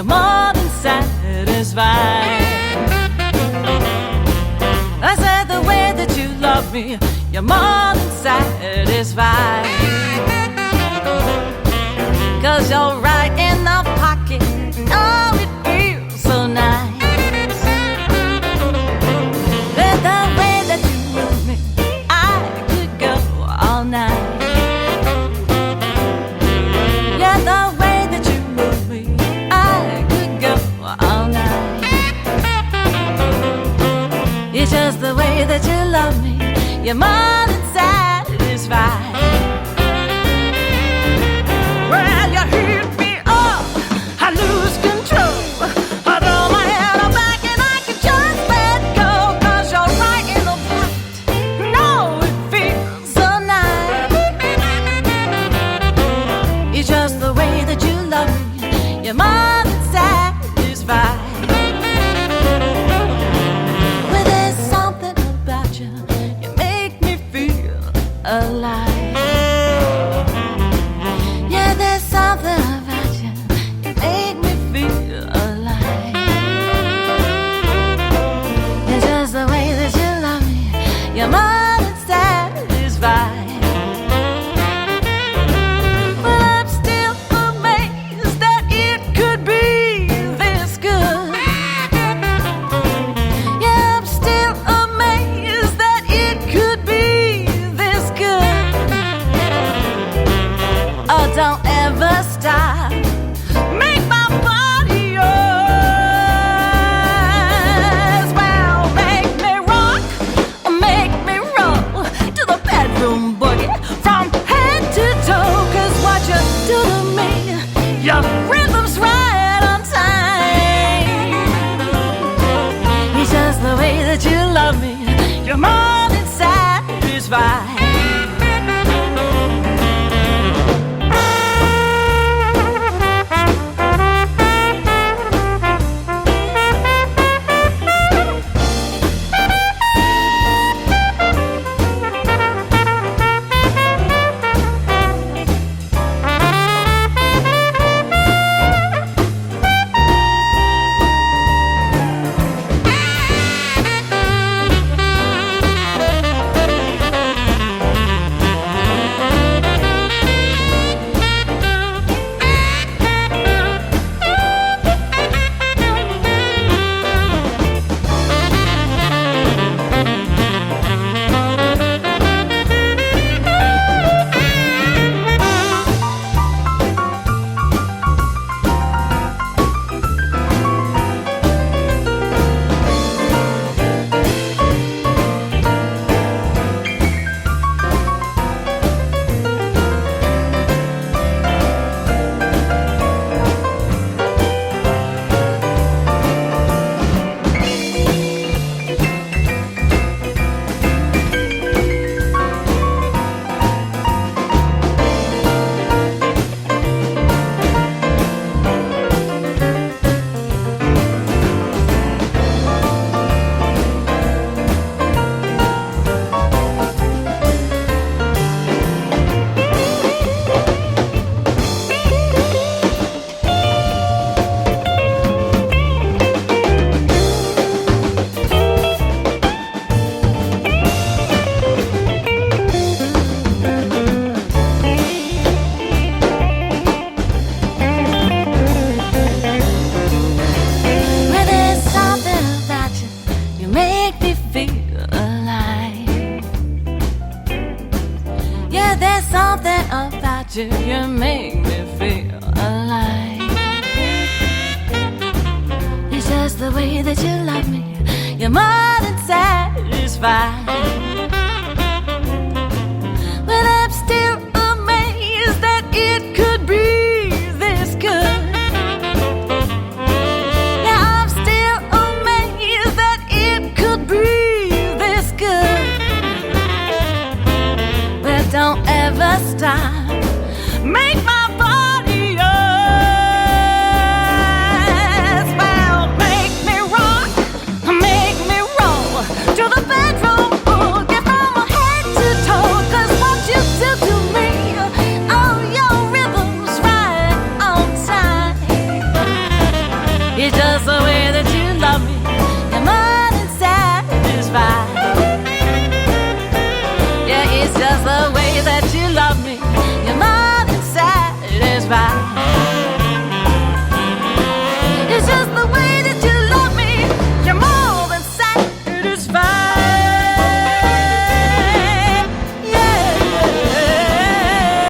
you're more than satisfied. I said the way that you love me, you're more than satisfied. 'Cause you're right in the pocket, oh, it feels so nice. With the way that you move me, I could go all night. Yeah, the way that you move me, I could go all night. It's just the way that you love me, you're more than satisfied. Well, you hit me up, I lose control. I throw my head back and I can just let go. 'Cause you're right in the pocket, no, it feels so nice. It's just the way that you love me, you're more than satisfied. Well, there's something about you, you make me feel alive. Yeah, there's something about you, you make me feel alive. It's just the way that you love me, you're more than satisfied. Well, I'm still amazed that it could be this good. Yeah, I'm still amazed that it could be this good. Oh, don't ever stop, make my body yours. Well, make me rock, make me roll to the bedroom boogie from head to toe. 'Cause what you do to me, your rhythm's right on time. It's just the way that you love me, you're more than satisfied. Something about you, you make me feel alive. It's just the way that you love me, you're more than satisfied. But I'm still amazed that it could be this good. Yeah, I'm still amazed that it could be this good. But don't ever stop,